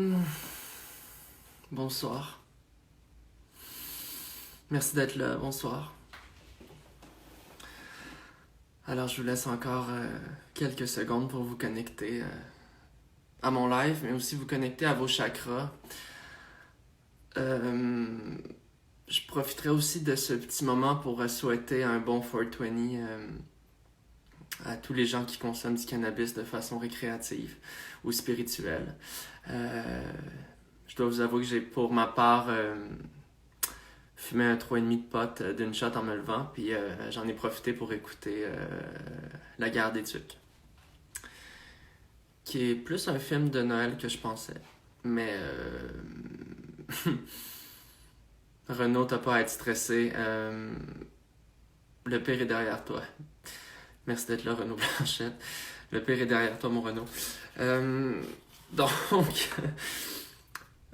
Hmm, Bonsoir. Merci d'être là. Bonsoir. Alors, je vous laisse encore quelques secondes pour vous connecter à mon live, mais aussi vous connecter à vos chakras. Euh, je profiterai aussi de ce petit moment pour souhaiter un bon 420 à tous les gens qui consomment du cannabis de façon récréative ou spirituelle. Euh, je dois vous avouer que j'ai, pour ma part, fumé un 3,5 de pot d'une shot en me levant, puis j'en ai profité pour écouter La Guerre des Tucs, qui est plus un film de Noël que je pensais. Mais Renaud, t'as pas à être stressé. Le pire est derrière toi. Merci d'être là, Renaud Blanchette. Le pire est derrière toi, mon Renaud. Euh, donc,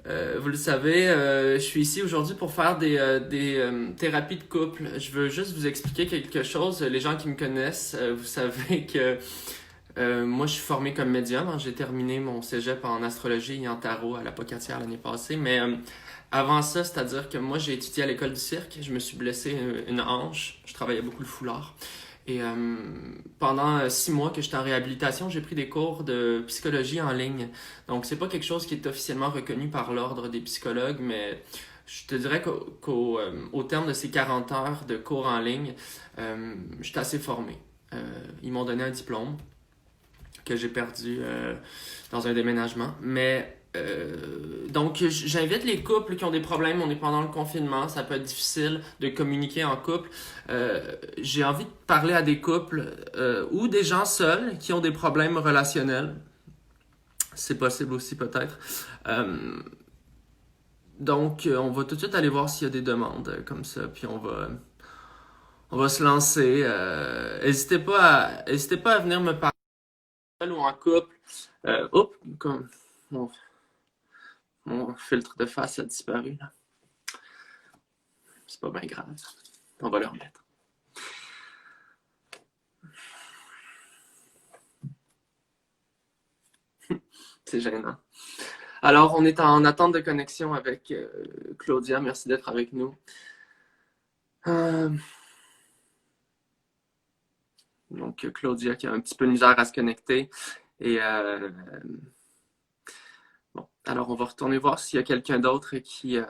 vous le savez, je suis ici aujourd'hui pour faire des thérapies de couple. Je veux juste vous expliquer quelque chose. Les gens qui me connaissent, vous savez que moi, je suis formé comme médium, hein. J'ai terminé mon cégep en astrologie et en tarot à la Pocatière l'année passée. Mais avant ça, c'est-à-dire que moi, j'ai étudié à l'école du cirque. Je me suis blessé une hanche. Je travaillais beaucoup le foulard. Et pendant 6 mois que j'étais en réhabilitation, j'ai pris des cours de psychologie en ligne. Donc, c'est pas quelque chose qui est officiellement reconnu par l'ordre des psychologues, mais je te dirais qu'au terme de ces 40 heures de cours en ligne, j'étais assez formé. Ils m'ont donné un diplôme que j'ai perdu dans un déménagement. Mais donc, j'invite les couples qui ont des problèmes. On est pendant le confinement, ça peut être difficile de communiquer en couple. J'ai envie de parler à des couples ou des gens seuls qui ont des problèmes relationnels. C'est possible aussi peut-être. Donc, on va tout de suite aller voir s'il y a des demandes comme ça, puis on va se lancer. N'hésitez pas à venir me parler seul ou en couple. Oups, comme mon, mon filtre de face a disparu là. C'est pas bien grave. On va le remettre. C'est gênant. Alors, on est en attente de connexion avec Claudia. Merci d'être avec nous. Euh, donc, Claudia qui a un petit peu de misère à se connecter. Et bon, alors on va retourner voir s'il y a quelqu'un d'autre qui a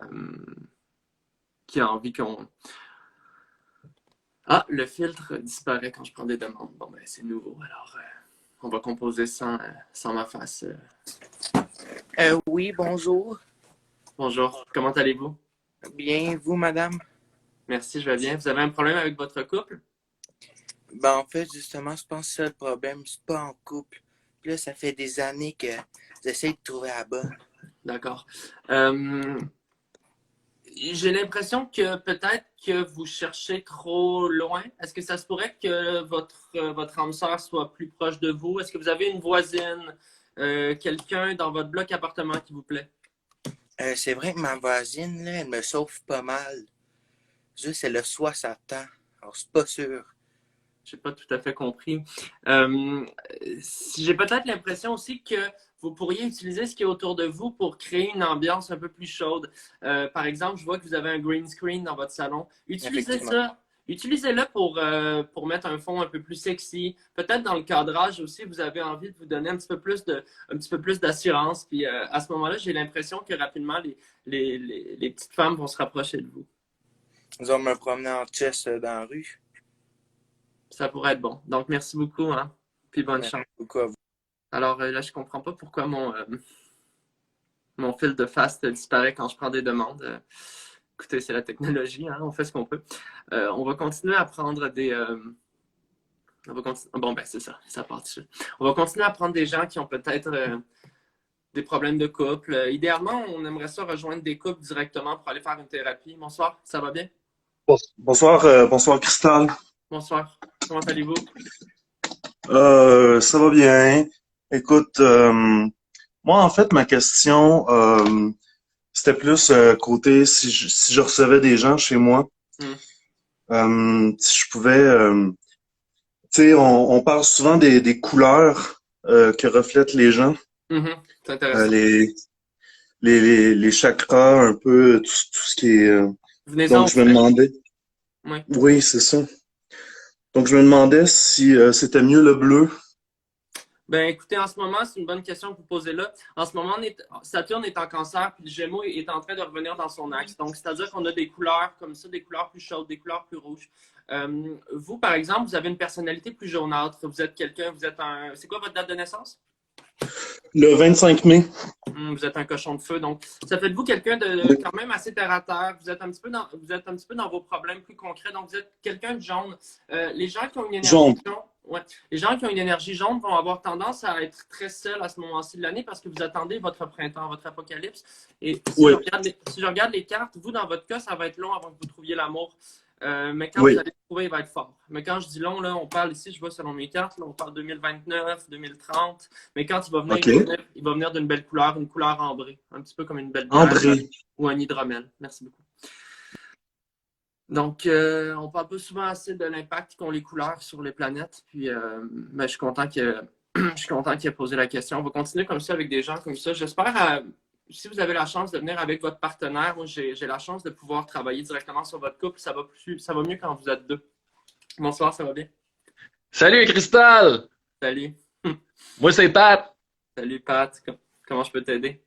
envie qu'on... Ah, le filtre disparaît quand je prends des demandes. Bon, ben, c'est nouveau. Alors, on va composer sans ma face. Oui, bonjour. Bonjour, comment allez-vous? Bien, vous, madame? Merci, je vais bien. Vous avez un problème avec votre couple? Ben, en fait, justement, je pense que ça, le problème, c'est pas en couple. Puis là, ça fait des années que j'essaie de trouver la bonne. D'accord. Euh, j'ai l'impression que peut-être que vous cherchez trop loin. Est-ce que ça se pourrait que votre âme sœur soit plus proche de vous? Est-ce que vous avez une voisine, quelqu'un dans votre bloc appartement qui vous plaît? C'est vrai que ma voisine, là, elle me sauve pas mal. Juste, elle a 60 ans. Alors, c'est pas sûr. J'ai pas tout à fait compris. Euh, j'ai peut-être l'impression aussi que vous pourriez utiliser ce qui est autour de vous pour créer une ambiance un peu plus chaude. Par exemple, je vois que vous avez un green screen dans votre salon. Utilisez Effectivement. ça. Utilisez-le pour mettre un fond un peu plus sexy. Peut-être dans le cadrage aussi, vous avez envie de vous donner un petit peu plus d'assurance. Puis à ce moment-là, j'ai l'impression que rapidement, les petites femmes vont se rapprocher de vous. Nous allons me promener en chess dans la rue. Ça pourrait être bon. Donc, merci beaucoup, hein. Puis bonne Merci chance. beaucoup à vous. Alors là, je comprends pas pourquoi mon fil de face disparaît quand je prends des demandes. Écoutez, c'est la technologie, hein, on fait ce qu'on peut. On va continuer à prendre bon, ben c'est ça, ça part dessus. On va continuer à prendre des gens qui ont peut-être des problèmes de couple. Idéalement, on aimerait ça rejoindre des couples directement pour aller faire une thérapie. Bonsoir, ça va bien? Bonsoir, bonsoir Cristal. Bonsoir, comment allez-vous? Ça va bien. Écoute, moi en fait ma question c'était plus côté si je recevais des gens chez moi, Hmm. si je pouvais, tu sais, on parle souvent des couleurs que reflètent les gens, Mhm. C'est Euh, intéressant. les les chakras, un peu tout ce qui est. Venez-en Donc, au je me fait. demandais. Oui. Oui, c'est ça. Donc, je me demandais si c'était mieux le bleu. Ben, écoutez, en ce moment, c'est une bonne question que vous posez là. En ce moment, Saturne est en cancer, puis le Gémeaux est en train de revenir dans son axe. Donc, c'est-à-dire qu'on a des couleurs comme ça, des couleurs plus chaudes, des couleurs plus rouges. Vous, par exemple, vous avez une personnalité plus jaunâtre. Vous êtes quelqu'un, vous êtes un. C'est quoi votre date de naissance? Le 25 mai. Vous êtes un cochon de feu. Donc, ça fait de vous quelqu'un de Oui. quand même assez terre à terre. Vous êtes un petit peu dans vos problèmes plus concrets. Donc, vous êtes quelqu'un de jaune. Les gens qui ont une énergie Jaune. jaune, ouais, les gens qui ont une énergie jaune vont avoir tendance à être très seuls à ce moment-ci de l'année parce que vous attendez votre printemps, votre apocalypse. Et Oui. si je regarde les cartes, vous, dans votre cas, ça va être long avant que vous trouviez l'amour. Mais quand vous Oui. allez le trouver, il va être fort. Mais quand je dis long, là, on parle ici, je vois selon mes cartes, là, on parle 2029, 2030. Mais quand il va venir, OK. il va venir d'une belle couleur, une couleur ambrée, un petit peu comme une belle bière Ambré. ou un hydromel. Merci beaucoup. Donc, on parle pas souvent assez de l'impact qu'ont les couleurs sur les planètes. Puis, je suis content je suis content qu'il ait posé la question. On va continuer comme ça avec des gens comme ça. J'espère, si vous avez la chance de venir avec votre partenaire, moi, j'ai la chance de pouvoir travailler directement sur votre couple. Ça va mieux quand vous êtes deux. Bonsoir, ça va bien? Salut Cristal! Salut. Moi c'est Pat. Salut, Pat. Comment je peux t'aider?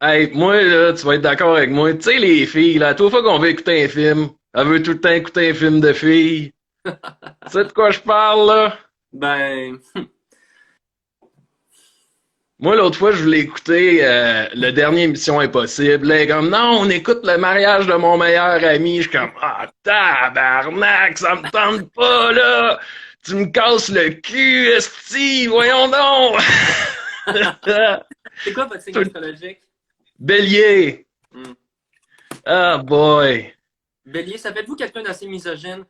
Hey, moi là, tu vas être d'accord avec moi. Tu sais les filles, là, à toute fois qu'on veut écouter un film, elle veut tout le temps écouter un film de filles. Tu sais de quoi je parle là? Ben, Moi l'autre fois je voulais écouter le dernier Mission Impossible. Là, elle est comme non, on écoute le mariage de mon meilleur ami. Je suis comme ah tabarnak, ça me tente pas là. Tu me casses le cul, esti, voyons donc. c'est quoi votre signe astrologique? Bélier. Hmm. Ah boy. Bélier, ça fait-vous quelqu'un d'assez misogyne?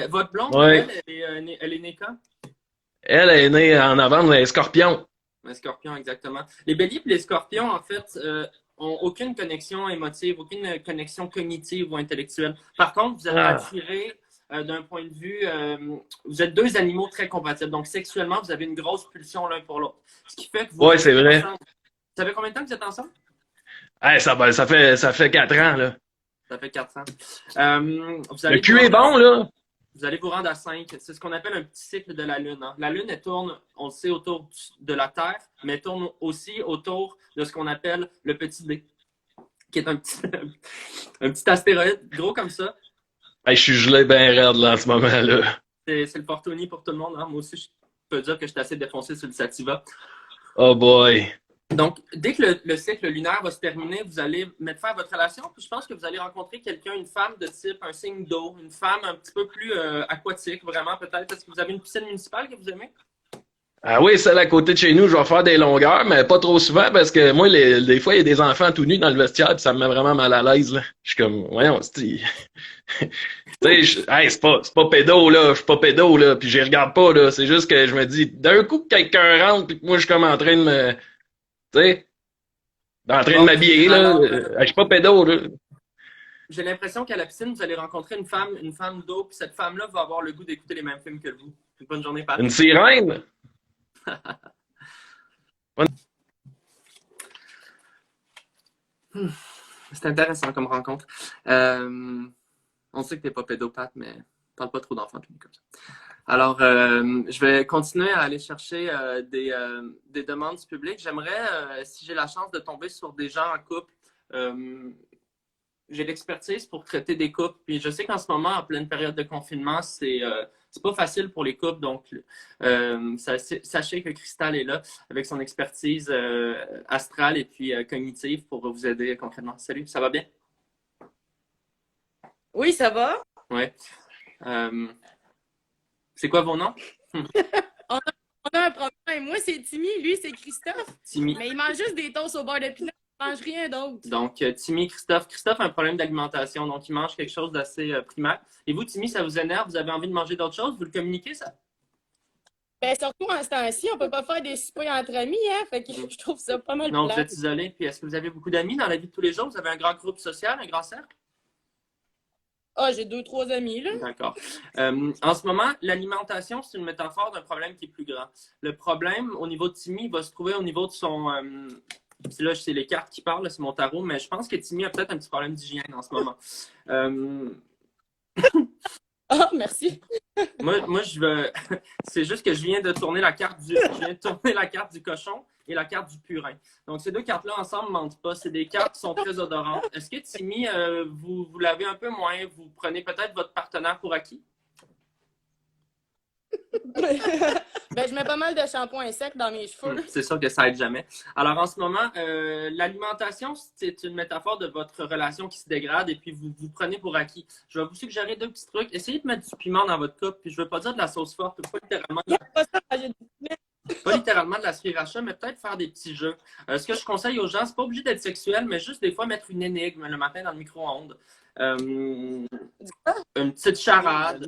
Votre blonde, Ouais. elle est née quand? Elle est née en novembre, elle est scorpion. Un scorpion, exactement. Les béliers et les scorpions, en fait, ont aucune connexion émotive, aucune connexion cognitive ou intellectuelle. Par contre, vous êtes Ah. attirés d'un point de vue, vous êtes deux animaux très compatibles. Donc, sexuellement, vous avez une grosse pulsion l'un pour l'autre. Ce qui fait que vous Ouais, c'est vrai. ensemble. Ça fait combien de temps que vous êtes ensemble? Hey, ça fait 4 ans, là. Ça fait 4 ans. Le cul est bon, là. Vous allez vous rendre à 5. C'est ce qu'on appelle un petit cycle de la Lune. Hein. La Lune, elle tourne, on le sait, autour de la Terre, mais elle tourne aussi autour de ce qu'on appelle le petit D, qui est un petit astéroïde gros comme ça. Hey, je suis gelé ben raide, là, en ce moment, là. C'est le Fortuny pour tout le monde. Hein. Moi aussi, je peux dire que je suis assez défoncé sur le Sativa. Oh boy. Donc, dès que le cycle lunaire va se terminer, vous allez mettre fin à votre relation. Puis je pense que vous allez rencontrer quelqu'un, une femme de type un signe d'eau, une femme un petit peu plus aquatique, vraiment, peut-être. Est-ce que vous avez une piscine municipale que vous aimez? Ah oui, celle à côté de chez nous, je vais faire des longueurs, mais pas trop souvent parce que moi, des fois, il y a des enfants tout nus dans le vestiaire, puis ça me met vraiment mal à l'aise, là. Je suis comme, voyons, tu sais, hey, c'est pas pédo, là, je suis pas pédo, là, puis je les regarde pas, là. C'est juste que je me dis, d'un coup, que quelqu'un rentre, puis que moi, je suis comme en train de me, tu sais, en train de m'habiller, là. Alors, Je suis pas pédo, là. j'ai l'impression qu'à la piscine, vous allez rencontrer une femme d'eau, puis cette femme-là va avoir le goût d'écouter les mêmes films que vous. Une bonne journée, Pat. Une sirène? C'est intéressant comme rencontre. On sait que t'es pas pédopathe, mais parle pas trop d'enfants publics comme ça. Alors, je vais continuer à aller chercher des demandes du public. J'aimerais, si j'ai la chance de tomber sur des gens en couple, j'ai l'expertise pour traiter des couples. Puis je sais qu'en ce moment, en pleine période de confinement, c'est pas facile pour les couples. Donc, sachez que Cristal est là avec son expertise astrale et puis cognitive pour vous aider concrètement. Salut, ça va bien? Oui, ça va. Oui. C'est quoi vos noms? On a un problème. Moi, c'est Timmy. Lui, c'est Christophe. Timmy. Mais il mange juste des toasts au beurre de pinot. Il mange rien d'autre. Donc, Timmy, Christophe. Christophe a un problème d'alimentation, donc il mange quelque chose d'assez primaire. Et vous, Timmy, ça vous énerve? Vous avez envie de manger d'autres choses? Vous le communiquez, ça? Ben, surtout en ce temps-ci, on peut pas faire des soupers entre amis, hein? Fait que je trouve ça pas mal Non, vous plate. êtes isolé. Puis est-ce que vous avez beaucoup d'amis dans la vie de tous les jours? Vous avez un grand groupe social, un grand cercle? Ah, j'ai 2-3 amis, là. D'accord. En ce moment, l'alimentation, c'est une métaphore d'un problème qui est plus grand. Le problème, au niveau de Timmy, va se trouver au niveau de Puis là, c'est les cartes qui parlent, là, c'est mon tarot, mais je pense que Timmy a peut-être un petit problème d'hygiène en ce moment. Ah, merci. Moi, je veux. C'est juste que je viens de tourner la carte du cochon et la carte du purin. Donc, ces deux cartes-là ensemble ne mentent pas. C'est des cartes qui sont très odorantes. Est-ce que Timmy, vous l'avez un peu moins? Vous prenez peut-être votre partenaire pour acquis? Ben, je mets pas mal de shampoing sec dans mes cheveux. C'est sûr que ça aide jamais. Alors, en ce moment, l'alimentation, c'est une métaphore de votre relation qui se dégrade et puis vous prenez pour acquis. Je vais vous suggérer deux petits trucs. Essayez de mettre du piment dans votre coupe. Puis je ne veux pas dire de la sauce forte, pas littéralement de la sriracha, mais peut-être faire des petits jeux. Ce que je conseille aux gens, c'est pas obligé d'être sexuel, mais juste des fois mettre une énigme le matin dans le micro-ondes. Une petite charade.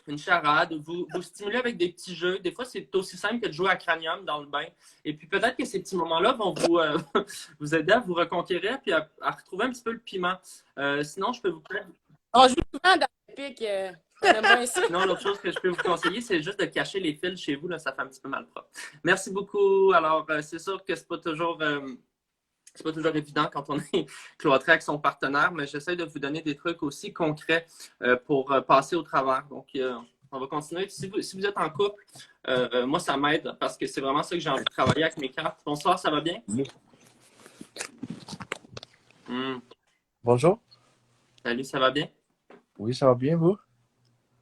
Une charade. Vous stimulez avec des petits jeux. Des fois, c'est aussi simple que de jouer à Cranium dans le bain. Et puis peut-être que ces petits moments-là vont vous aider à vous reconquérir et à retrouver un petit peu le piment. Sinon, je peux vous faire. On joue souvent dans le pic. On aime bien ça. Non, l'autre chose que je peux vous conseiller, c'est juste de cacher les fils chez vous. Là, ça fait un petit peu mal propre. Merci beaucoup. Alors, c'est sûr que c'est pas toujours évident quand on est cloîtré avec son partenaire, mais j'essaie de vous donner des trucs aussi concrets pour passer au travers. Donc, on va continuer. Si vous êtes en couple, moi, ça m'aide parce que c'est vraiment ça que j'ai envie de travailler avec mes cartes. Bonsoir, ça va bien? Oui. Bonjour. Salut, ça va bien? Oui, ça va bien, vous?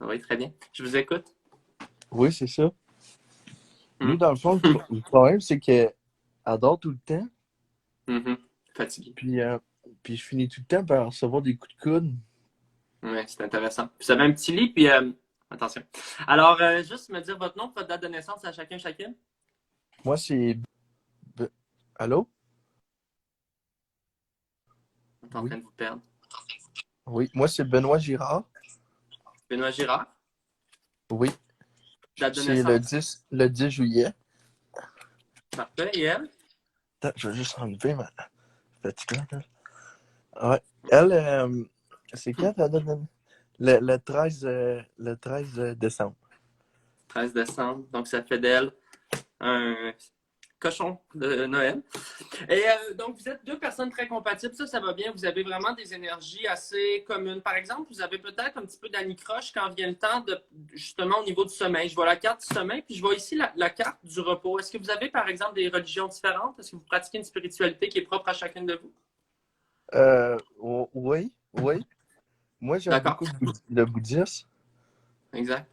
Oui, très bien. Je vous écoute. Oui, c'est ça. Nous, dans le fond, le problème, c'est qu'elle dort tout le temps. Fatigué. Puis je finis tout le temps par recevoir des coups de coude. Oui, c'est intéressant. Vous avez un petit lit, puis attention. Alors, juste me dire votre nom, votre date de naissance à chacune. Moi, c'est... Allô? On est en train de vous perdre. Oui, moi, c'est Benoît Girard. Benoît Girard. Oui. Date de C'est naissance. le 10 juillet. Parfait. Et elle? Attends, je vais juste enlever ma fatigante. Ouais. Elle, c'est quand la date de... le 13 décembre. 13 décembre. Donc, ça fait d'elle un cochon de Noël. Et donc, vous êtes deux personnes très compatibles. Ça va bien. Vous avez vraiment des énergies assez communes. Par exemple, vous avez peut-être un petit peu d'anicroche quand vient le temps de, justement, au niveau du sommeil. Je vois la carte du sommeil, puis je vois ici la carte du repos. Est-ce que vous avez, par exemple, des religions différentes? Est-ce que vous pratiquez une spiritualité qui est propre à chacune de vous? Oui. Moi, j'aime beaucoup le bouddhisme. Exact.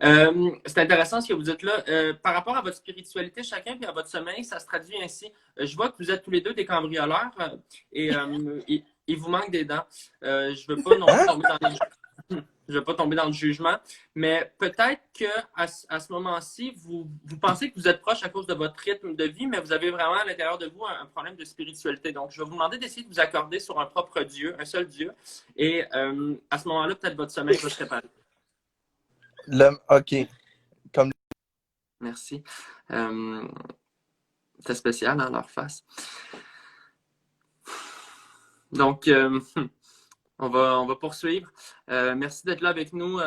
C'est intéressant ce que vous dites là. Par rapport à votre spiritualité chacun et à votre sommeil, ça se traduit ainsi. Je vois que vous êtes tous les deux des cambrioleurs et il vous manque des dents. Je ne veux pas non plus tomber dans je veux pas tomber dans le jugement, mais peut-être qu'à ce moment-ci, vous pensez que vous êtes proche à cause de votre rythme de vie, mais vous avez vraiment à l'intérieur de vous un problème de spiritualité. Donc, je vais vous demander d'essayer de vous accorder sur un propre Dieu, un seul Dieu, et à ce moment-là, peut-être votre sommeil va se réparer. OK. Comme... Merci. C'est spécial, hein, leur face. Donc, on va poursuivre. Merci d'être là avec nous.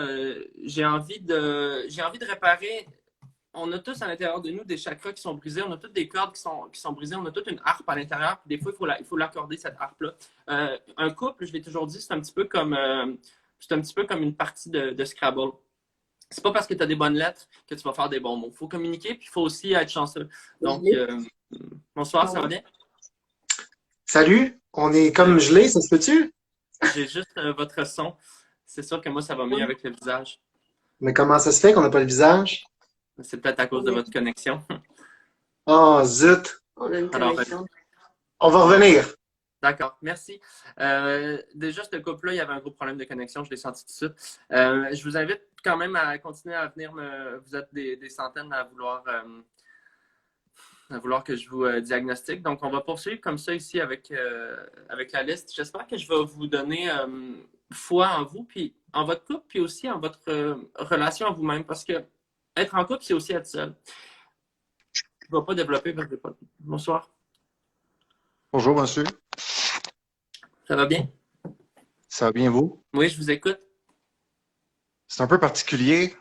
J'ai envie de réparer. On a tous à l'intérieur de nous des chakras qui sont brisés. On a toutes des cordes qui sont brisées. On a toute une harpe à l'intérieur. Des fois, il faut l'accorder, cette harpe-là. Un couple, je l'ai toujours dit, c'est un petit peu comme une partie de Scrabble. C'est pas parce que tu as des bonnes lettres que tu vas faire des bons mots. Il faut communiquer, puis il faut aussi être chanceux. Donc, bonsoir, ça va bien? Salut, on est comme gelé, ça se peut-tu? J'ai juste votre son. C'est sûr que moi, ça va mieux avec le visage. Mais comment ça se fait qu'on n'a pas le visage? C'est peut-être à cause de votre connexion. Oh, zut! On a une Alors, connexion. On va revenir. D'accord, merci. Déjà, ce couple-là, il y avait un gros problème de connexion, je l'ai senti tout de suite. Je vous invite quand même à continuer à venir Vous êtes des centaines à vouloir que je vous diagnostique. Donc, on va poursuivre comme ça ici avec la liste. J'espère que je vais vous donner foi en vous, puis en votre couple, puis aussi en votre relation à vous-même, parce que être en couple, c'est aussi être seul. Je ne vais pas développer. Bonsoir. Bonjour, monsieur. Ça va bien? Ça va bien, vous? Oui, je vous écoute. C'est un peu particulier.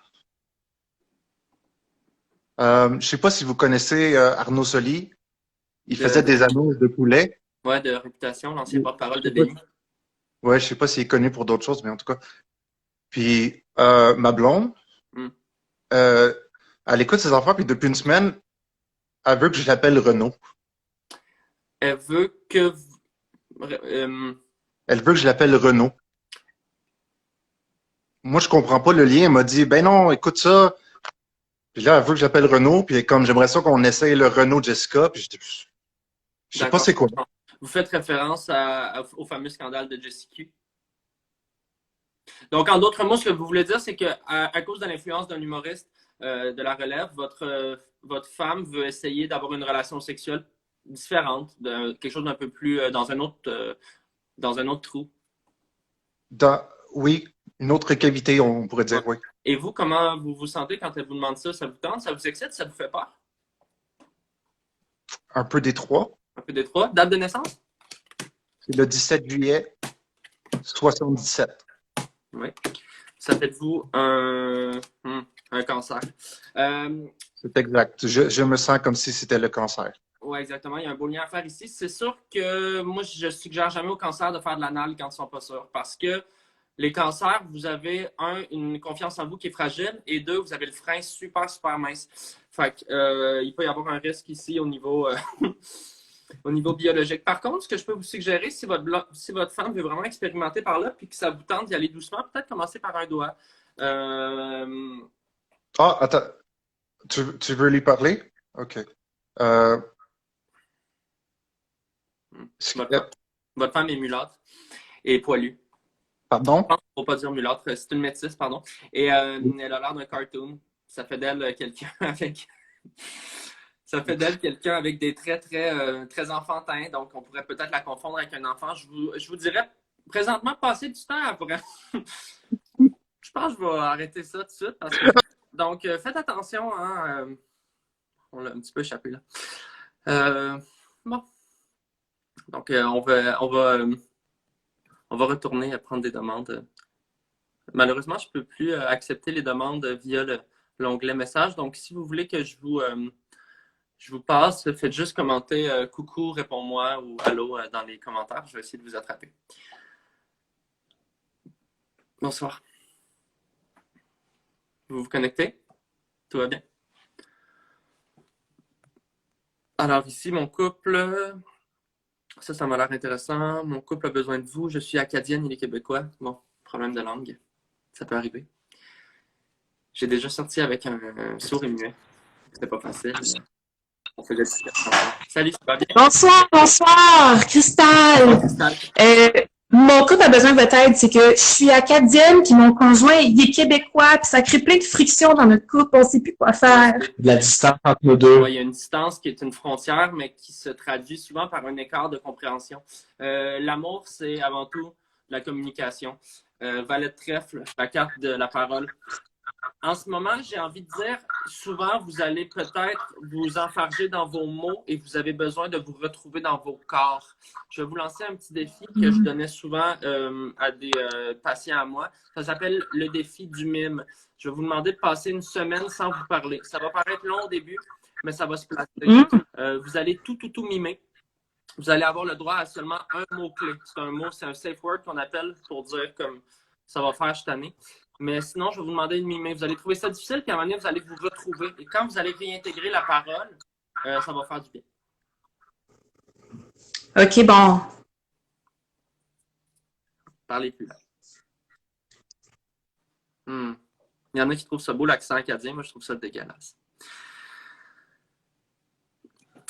Je ne sais pas si vous connaissez Arnaud Soli. Il faisait des annonces de poulet. Ouais, de réputation, l'ancien porte-parole de Je sais pas Benny. Ouais, je sais pas s'il est connu pour d'autres choses, mais en tout cas. Puis ma blonde, Hmm. elle écoute ses enfants, puis depuis une semaine, elle veut que je l'appelle Renaud. Elle veut que... Elle veut que je l'appelle Renaud. Moi, je comprends pas le lien. Elle m'a dit, ben non, écoute ça. Puis là, elle veut que j'appelle Renaud, puis comme j'aimerais ça qu'on essaye le Renaud Jessica, puis je sais pas D'accord. c'est quoi. Vous faites référence au fameux scandale de Jessie Q. Donc, en d'autres mots, ce que vous voulez dire, c'est à cause de l'influence d'un humoriste de la relève, votre femme veut essayer d'avoir une relation sexuelle différente, quelque chose d'un peu plus dans un autre trou. Oui, une autre cavité, on pourrait dire, oui. Et vous, comment vous vous sentez quand elle vous demande ça? Ça vous tente? Ça vous excite? Ça vous fait peur? Un peu détroit. Un peu détroit. Date de naissance? C'est le 17 juillet 77. Oui. Ça fait de vous un cancer. C'est exact. Je me sens comme si c'était le cancer. Oui, exactement. Il y a un beau lien à faire ici. C'est sûr que moi, je suggère jamais aux cancers de faire de l'anal quand ils ne sont pas sûrs. Parce que les cancers, vous avez, une confiance en vous qui est fragile, et deux, vous avez le frein super, super mince. Fait que, il peut y avoir un risque ici au niveau, au niveau biologique. Par contre, ce que je peux vous suggérer, si votre femme veut vraiment expérimenter par là, puis que ça vous tente d'y aller doucement, peut-être commencer par un doigt. Ah, attends. Tu veux lui parler? OK. Votre femme est mulâtre et poilue. Pardon? Faut pas dire mulâtre, c'est une métisse, pardon. Et elle a l'air d'un cartoon. Ça fait d'elle quelqu'un avec... Ça fait d'elle quelqu'un avec des traits très, très enfantins. Donc, on pourrait peut-être la confondre avec un enfant. Je vous dirais, présentement, passer du temps après. Je pense que je vais arrêter ça tout de suite. Donc, faites attention. Hein, on l'a un petit peu échappé là. Bon. Donc, on va retourner à prendre des demandes. Malheureusement, je ne peux plus accepter les demandes via l'onglet message. Donc, si vous voulez que je vous passe, faites juste commenter coucou, réponds-moi ou allô dans les commentaires. Je vais essayer de vous attraper. Bonsoir. Vous vous connectez? Tout va bien? Alors ici, mon couple... Ça m'a l'air intéressant. Mon couple a besoin de vous. Je suis acadienne, il est québécois. Bon, problème de langue. Ça peut arriver. J'ai déjà sorti avec un sourd et muet. C'était pas facile. On faisait Salut, ça va bien? Bonsoir, Cristal. Mon couple a besoin de votre aide, c'est que je suis acadienne, puis mon conjoint, il est québécois, puis ça crée plein de frictions dans notre couple, on ne sait plus quoi faire. De la distance entre nous deux. Ouais, il y a une distance qui est une frontière, mais qui se traduit souvent par un écart de compréhension. L'amour, c'est avant tout la communication. Valet de trèfle, la carte de la parole. En ce moment, j'ai envie de dire, souvent, vous allez peut-être vous enfarger dans vos mots et vous avez besoin de vous retrouver dans vos corps. Je vais vous lancer un petit défi que je donnais souvent à des patients à moi. Ça s'appelle le défi du mime. Je vais vous demander de passer une semaine sans vous parler. Ça va paraître long au début, mais ça va se placer. Vous allez tout mimer. Vous allez avoir le droit à seulement un mot-clé. C'est un safe word qu'on appelle pour dire comme ça va faire cette année. Mais sinon, je vais vous demander de mimer. Vous allez trouver ça difficile, puis à un moment donné, vous allez vous retrouver. Et quand vous allez réintégrer la parole, ça va faire du bien. OK, bon. Parlez plus là. Il y en a qui trouvent ça beau, l'accent acadien. Moi, je trouve ça dégueulasse.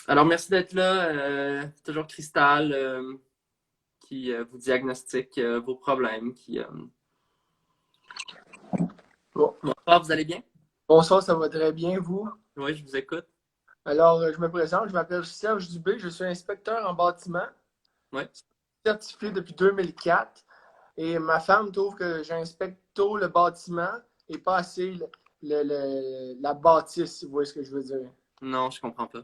Alors, merci d'être là. Toujours Cristal qui vous diagnostique vos problèmes, Bon. Bonsoir, vous allez bien? Bonsoir, ça va très bien, vous? Oui, je vous écoute. Alors, je me présente, je m'appelle Serge Dubé, je suis inspecteur en bâtiment. Oui. Certifié depuis 2004. Et ma femme trouve que j'inspecte tôt le bâtiment et pas assez la bâtisse, si vous voyez ce que je veux dire. Non, je comprends pas.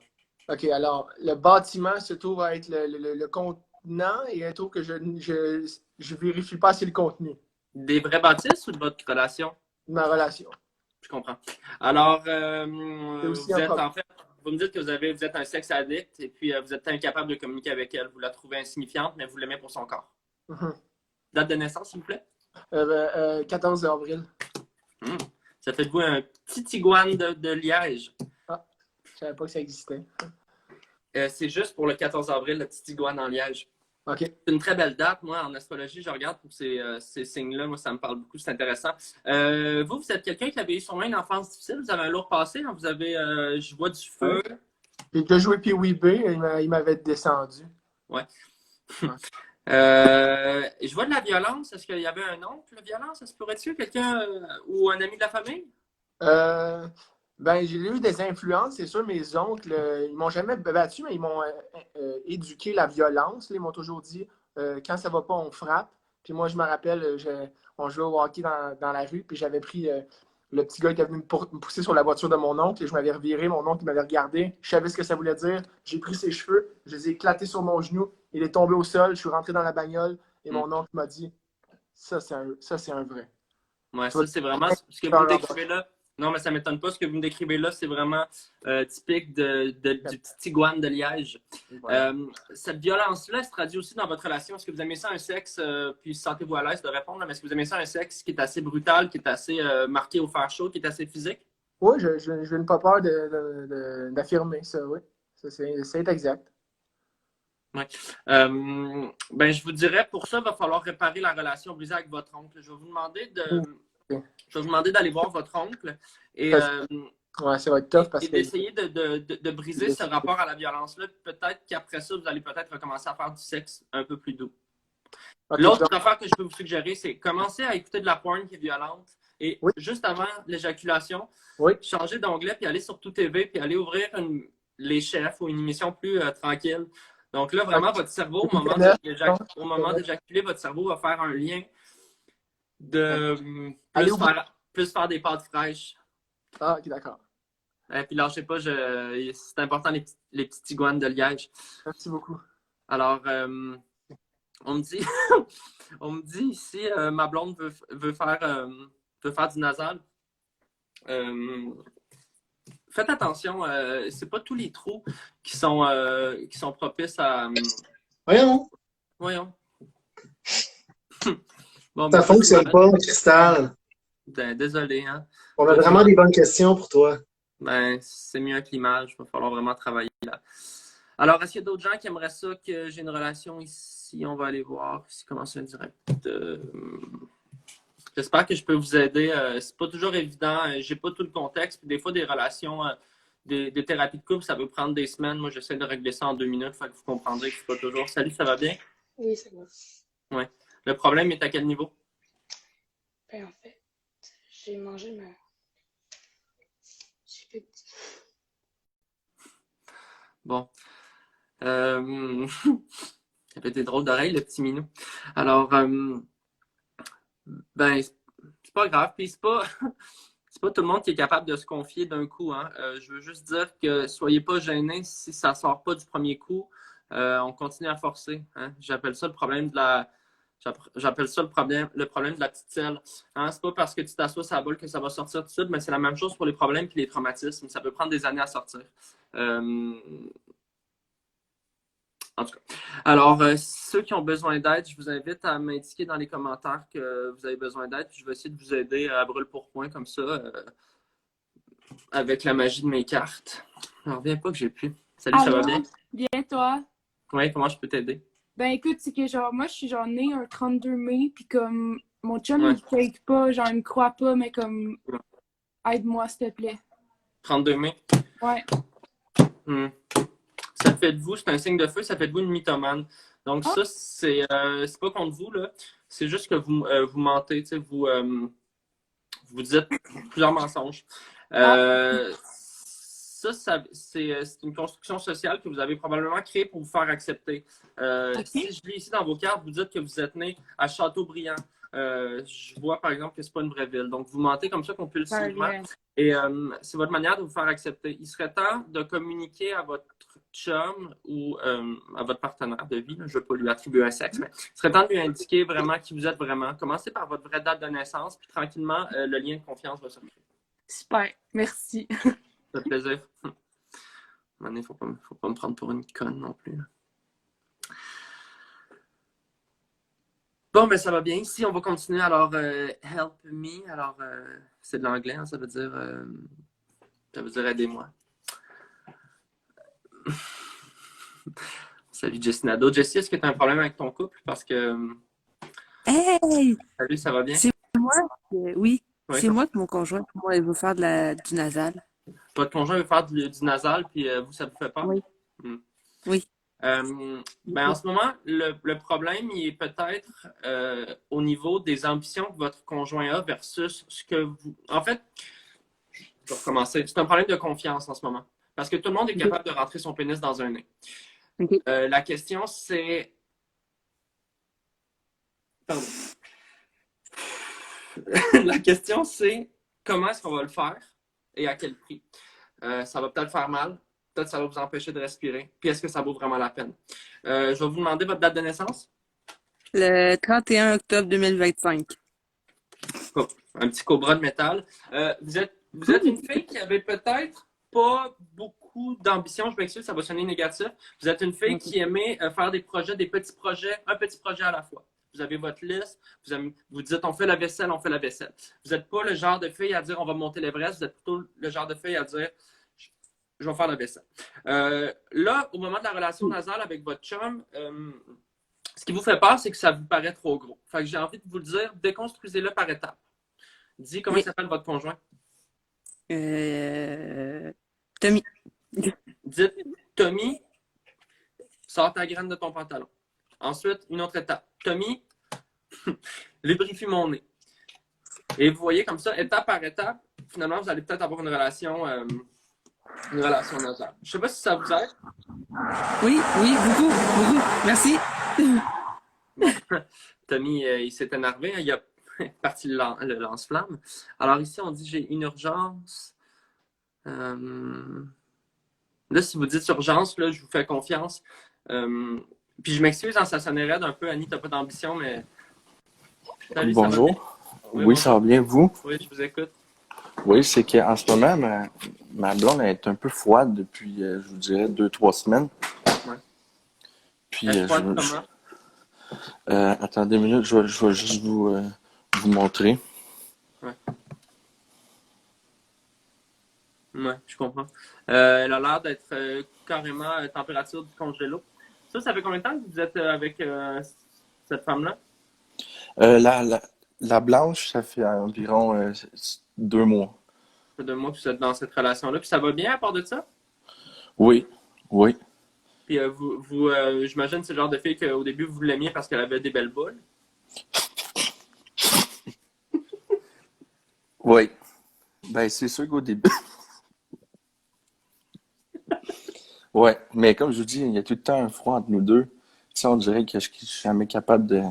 OK, alors, le bâtiment se trouve à être le contenant et elle trouve que je vérifie pas assez le contenu. Des vrais bâtisses ou de votre relation? Ma relation. Je comprends. Alors, aussi vous êtes en fait, vous me dites que vous êtes un sexe addict et puis vous êtes incapable de communiquer avec elle. Vous la trouvez insignifiante, mais vous l'aimez pour son corps. Mhm. Date de naissance, s'il vous plaît? 14 avril. Ça fait de vous un petit iguane de Liège. Ah, je savais pas que ça existait. C'est juste pour le 14 avril, le petit iguane en Liège. OK. C'est une très belle date. Moi, en astrologie, je regarde pour ces signes-là. Moi, ça me parle beaucoup. C'est intéressant. Vous êtes quelqu'un qui avait sûrement une enfance difficile. Vous avez un lourd passé. Hein? Vous avez, je vois du feu. J'ai déjà joué Pee-wee B, il m'avait descendu. Ouais. Je vois de la violence. Est-ce qu'il y avait un oncle, la violence? Est-ce pourrait-tu quelqu'un ou un ami de la famille? Ben, j'ai eu des influences, c'est sûr. Mes oncles, ils m'ont jamais battu, mais ils m'ont éduqué la violence. Là. Ils m'ont toujours dit quand ça va pas, on frappe. Puis moi, je me rappelle, on jouait au hockey dans la rue, puis j'avais pris le petit gars qui est venu me pousser sur la voiture de mon oncle et je m'avais reviré. Mon oncle m'avait regardé. Je savais ce que ça voulait dire. J'ai pris ses cheveux, je les ai éclatés sur mon genou. Il est tombé au sol. Je suis rentré dans la bagnole et mon oncle m'a dit ça, c'est un vrai. Ouais, ça, c'est vraiment ce que vous me décrivez là. Non, mais ça ne m'étonne pas. Ce que vous me décrivez là, c'est vraiment typique du petit iguane de Liège. Ouais. Cette violence-là, elle se traduit aussi dans votre relation. Est-ce que vous aimez ça un sexe, puis sentez-vous à l'aise de répondre, mais est-ce que vous aimez ça un sexe qui est assez brutal, qui est assez marqué au fer chaud, qui est assez physique? Oui, je n'ai pas peur d'affirmer ça, oui. Ça, c'est exact. Ouais. Ben, je vous dirais, pour ça, il va falloir réparer la relation brisée avec votre oncle. Je vais vous demander d'aller voir votre oncle et, ouais, ça va être tough parce et d'essayer de briser ce rapport à la violence-là. Peut-être qu'après ça, vous allez peut-être recommencer à faire du sexe un peu plus doux. Okay, L'autre affaire que je peux vous suggérer, c'est commencer à écouter de la porn qui est violente et juste avant l'éjaculation, changer d'onglet puis aller sur Tout TV puis aller ouvrir les chefs ou une émission plus tranquille. Donc là, vraiment, votre cerveau, au moment d'éjaculer, votre cerveau va faire un lien de plus faire des pâtes fraîches. Ah, ok, d'accord. Et puis lâchez pas, c'est important les petits iguanes de Liège. Merci beaucoup. Alors, on me dit ici, ma blonde veut faire du nasal. Faites attention, c'est pas tous les trous qui sont propices à. Voyons. Bon, Ça fonctionne pas, Cristal. Ben, désolé, hein. On a vraiment des bonnes questions pour toi. Ben, c'est mieux que l'image. Il va falloir vraiment travailler là. Alors, est-ce qu'il y a d'autres gens qui aimeraient ça que j'ai une relation ici? On va aller voir si commence un direct. J'espère que je peux vous aider. C'est pas toujours évident. J'ai pas tout le contexte. Puis des fois, des relations, des thérapies de couple, ça peut prendre des semaines. Moi, j'essaie de régler ça en 2 minutes. Fait que vous comprendrez que c'est pas toujours. Salut, ça va bien? Oui, ça va. Ouais. Le problème est à quel niveau? Ben, en fait, j'ai mangé ma... J'ai fait... Bon. Ça fait des drôles d'oreilles, le petit minou. Alors, ben, c'est pas grave. Puis c'est pas tout le monde qui est capable de se confier d'un coup. Hein. Je veux juste dire que soyez pas gênés si ça sort pas du premier coup. On continue à forcer. Hein. J'appelle ça le problème de la petite selle. Hein? C'est pas parce que tu t'assois sur la boule que ça va sortir tout de suite, mais c'est la même chose pour les problèmes et les traumatismes. Ça peut prendre des années à sortir. En tout cas. Alors, ceux qui ont besoin d'aide, je vous invite à m'indiquer dans les commentaires que vous avez besoin d'aide. Puis je vais essayer de vous aider à brûle-pourpoint comme ça, avec la magie de mes cartes. Je ne reviens pas que j'ai pu. Salut, ça va bien? Bien, toi? Oui, comment je peux t'aider? Ben écoute, c'est que genre, moi, je suis genre née un 32 mai, puis comme mon chum, Ouais. il fake pas, genre, il me croit pas, mais comme, aide-moi, s'il te plaît. 32 mai? Ouais. Ça fait de vous, c'est un signe de feu, ça fait de vous une mythomane. Donc ça, c'est pas contre vous, là. C'est juste que vous mentez, tu sais, vous dites plusieurs mensonges. Ça, c'est une construction sociale que vous avez probablement créée pour vous faire accepter. Si je lis ici dans vos cartes, vous dites que vous êtes né à Châteaubriand. Je vois par exemple que c'est pas une vraie ville. Donc vous mentez comme ça compulsivement. Et c'est votre manière de vous faire accepter. Il serait temps de communiquer à votre chum ou à votre partenaire de vie. Là, je ne veux pas lui attribuer un sexe, mais il serait temps de lui indiquer vraiment qui vous êtes vraiment. Commencez par votre vraie date de naissance, puis tranquillement, le lien de confiance va se créer. Super, merci. Ça fait plaisir. Maintenant, faut pas me prendre pour une conne non plus. Là. Bon, ben ça va bien. Ici, on va continuer. Alors, help me. Alors, c'est de l'anglais, hein, ça veut dire aidez-moi. Salut Jessie Nadeau. Jessie, est-ce que tu as un problème avec ton couple? Parce que. Hey! Salut, ça va bien? C'est moi oui, Oui, c'est moi que mon conjoint, pour moi, il veut faire du nasal. votre conjoint veut faire du nasal, puis vous, ça vous fait peur? Oui. Hmm. Oui. Ben, en ce moment, le problème, il est peut-être au niveau des ambitions que votre conjoint a versus ce que vous... En fait, je vais recommencer. C'est un problème de confiance en ce moment. Parce que tout le monde est capable de rentrer son pénis dans un nez. OK. La question, c'est... Pardon. La question, c'est comment est-ce qu'on va le faire et à quel prix? Ça va peut-être faire mal. Peut-être que ça va vous empêcher de respirer. Puis est-ce que ça vaut vraiment la peine? Je vais vous demander votre date de naissance. Le 31 octobre 2025. Oh, un petit cobra de métal. Vous êtes une fille qui avait peut-être pas beaucoup d'ambition. Je m'excuse, ça va sonner négatif. Vous êtes une fille qui aimait faire des projets, des petits projets, un petit projet à la fois. Vous avez votre liste, vous dites on fait la vaisselle, on fait la vaisselle. Vous n'êtes pas le genre de fille à dire on va monter l'Everest, vous êtes plutôt le genre de fille à dire je vais faire la vaisselle. Là, au moment de la relation nasale avec votre chum, ce qui vous fait peur, c'est que ça vous paraît trop gros. Fait que j'ai envie de vous le dire, déconstruisez-le par étapes. Dis comment il s'appelle votre conjoint. Tommy. Dites Tommy, sors ta graine de ton pantalon. Ensuite, une autre étape. Tommy, lubrifie mon nez. Et vous voyez comme ça, étape par étape, finalement, vous allez peut-être avoir une relation nasale. Je ne sais pas si ça vous aide. Oui, beaucoup. Merci. Tommy, il s'est énervé. Il a parti le lance-flamme. Alors ici, on dit j'ai une urgence. Là, si vous dites urgence, là, je vous fais confiance. Puis je m'excuse, hein, ça sonnerait d'un peu, Annie, t'as pas d'ambition, mais... Salut, bonjour. Oui, Oui, ça va bien, vous? Oui, je vous écoute. Oui, c'est qu'en ce moment, ma blonde elle est un peu froide depuis, je vous dirais, 2-3 semaines. Ouais. Puis, Elle est froide comment? attendez une minute, je vais juste vous montrer. Ouais. Ouais, je comprends. Elle a l'air d'être carrément température du congélo. Ça fait combien de temps que vous êtes avec cette femme-là? La blanche, ça fait environ 2 mois. Ça fait 2 mois que vous êtes dans cette relation-là. Puis ça va bien à part de ça? Oui. Puis j'imagine que c'est le genre de fille qu'au début vous l'aimiez parce qu'elle avait des belles boules. Oui. Ben, c'est sûr qu'au début. Ouais, mais comme je vous dis, il y a tout le temps un froid entre nous deux. Ça, on dirait que je suis jamais capable de.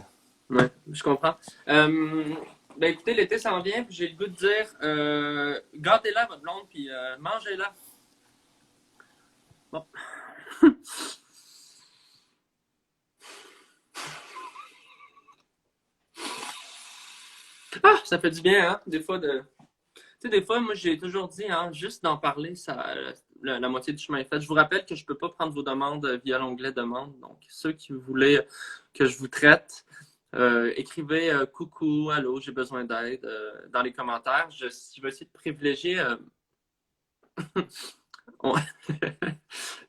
Ouais, je comprends. Ben écoutez, l'été s'en vient, puis j'ai le goût de dire gâtez-la, votre blonde, puis mangez-la. Bon. Ah, ça fait du bien, hein, des fois de. Tu sais, des fois, moi, j'ai toujours dit, hein, juste d'en parler, la moitié du chemin est fait. Je vous rappelle que je ne peux pas prendre vos demandes via l'onglet demande. Donc, ceux qui voulaient que je vous traite, écrivez coucou, allô, j'ai besoin d'aide dans les commentaires. Je vais essayer de privilégier. Je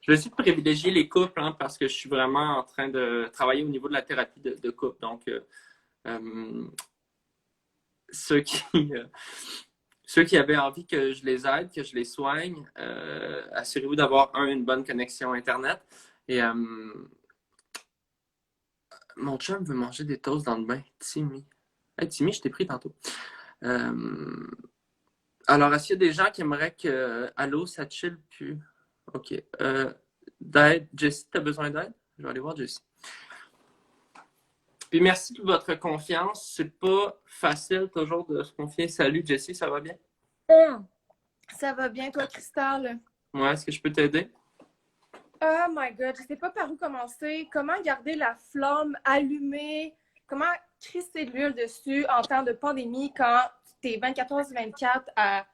vais essayer de privilégier les couples, hein, parce que je suis vraiment en train de travailler au niveau de la thérapie de couple. Donc, ceux qui avaient envie que je les aide, que je les soigne, assurez-vous d'avoir une bonne connexion Internet. Et mon chum veut manger des toasts dans le bain. Timmy. Hey, Timmy, je t'ai pris tantôt. Alors, est-ce qu'il y a des gens qui aimeraient que allô, ça chill plus? OK. D'aide. Jessie, tu as besoin d'aide? Je vais aller voir Jessie. Puis merci pour votre confiance. C'est pas facile toujours de se confier. Salut Jessie, ça va bien? Ça va bien, toi, Cristal? Ouais, est-ce que je peux t'aider? Oh my God, je sais pas par où commencer. Comment garder la flamme allumée? Comment crisser de l'huile dessus en temps de pandémie quand tu es 24h/24 à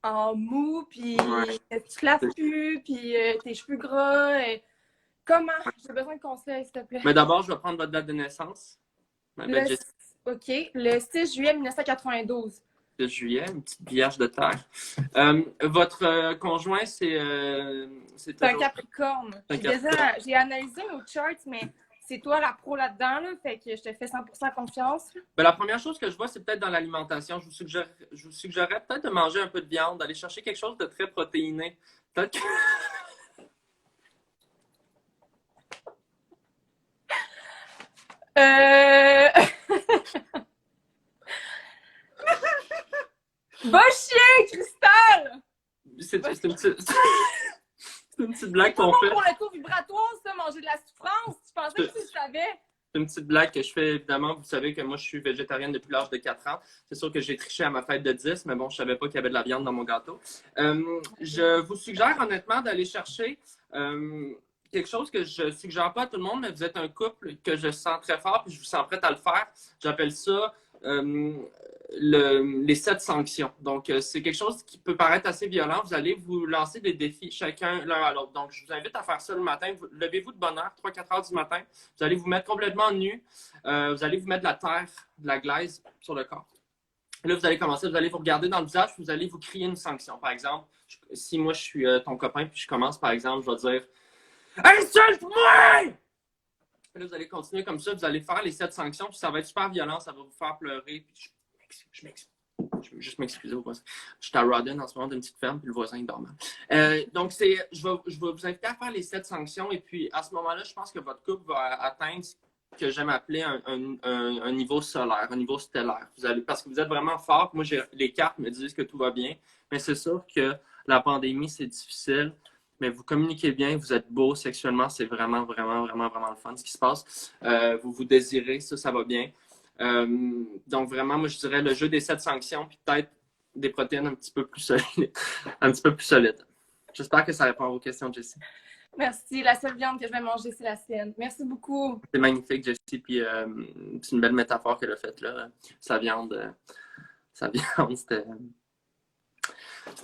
en mou, puis Ouais. tu te laves plus, puis tes cheveux gras. Comment? J'ai besoin de conseils, s'il te plaît. Mais d'abord, je vais prendre votre date de naissance. Ma belle Le, Jessie, OK, le 6 juillet 1992. de juillet, une petite vierge de terre. Votre conjoint, c'est C'est un Capricorne. C'est un Capricorne. J'ai analysé nos charts, mais c'est toi la pro là-dedans, là, fait que je te fais 100% confiance. Là. Ben, la première chose que je vois, c'est peut-être dans l'alimentation. Je vous suggérerais peut-être de manger un peu de viande, d'aller chercher quelque chose de très protéiné. Peut-être que... Va chier, Cristal! C'est une petite... c'est une petite blague qu'on fait. Pour le taux vibratoire, ça, manger de la souffrance. Je pensais que tu le savais. C'est une petite blague que je fais, évidemment. Vous savez que moi, je suis végétarienne depuis l'âge de 4 ans. C'est sûr que j'ai triché à ma fête de 10, mais bon, je savais pas qu'il y avait de la viande dans mon gâteau. Je vous suggère honnêtement d'aller chercher quelque chose que je suggère pas à tout le monde, mais vous êtes un couple que je sens très fort, puis je vous sens prête à le faire. J'appelle ça les 7 sanctions. Donc, c'est quelque chose qui peut paraître assez violent. Vous allez vous lancer des défis chacun l'un à l'autre. Donc, je vous invite à faire ça le matin. Levez-vous de bonne heure, 3-4 heures du matin. Vous allez vous mettre complètement nu. Vous allez vous mettre de la terre, de la glaise sur le corps. Et là, vous allez commencer, vous allez vous regarder dans le visage, vous allez vous crier une sanction. Par exemple, si moi, je suis ton copain, puis je commence, par exemple, je vais dire « Insulte-moi! » Là, vous allez continuer comme ça, vous allez faire les 7 sanctions, puis ça va être super violent, ça va vous faire pleurer. Puis je vais juste m'excuser au voisin. Je suis à Rodden en ce moment d'une petite ferme, puis le voisin il dort mal. Donc, je vais vous inviter à faire les 7 sanctions, et puis à ce moment-là, je pense que votre couple va atteindre ce que j'aime appeler un niveau solaire, un niveau stellaire. Parce que vous êtes vraiment fort. Moi, les cartes me disent que tout va bien, mais c'est sûr que la pandémie, c'est difficile. Mais vous communiquez bien, vous êtes beau sexuellement, c'est vraiment, vraiment, vraiment, vraiment le fun ce qui se passe. Vous vous désirez, ça va bien. Donc vraiment, moi je dirais le jeu des 7 sanctions, puis peut-être des protéines un petit peu plus solides. Un petit peu plus solides. J'espère que ça répond à vos questions, Jessie. Merci. La seule viande que je vais manger, c'est la sienne. Merci beaucoup. C'est magnifique, Jessie, puis c'est une belle métaphore qu'elle a faite là. Sa viande, c'était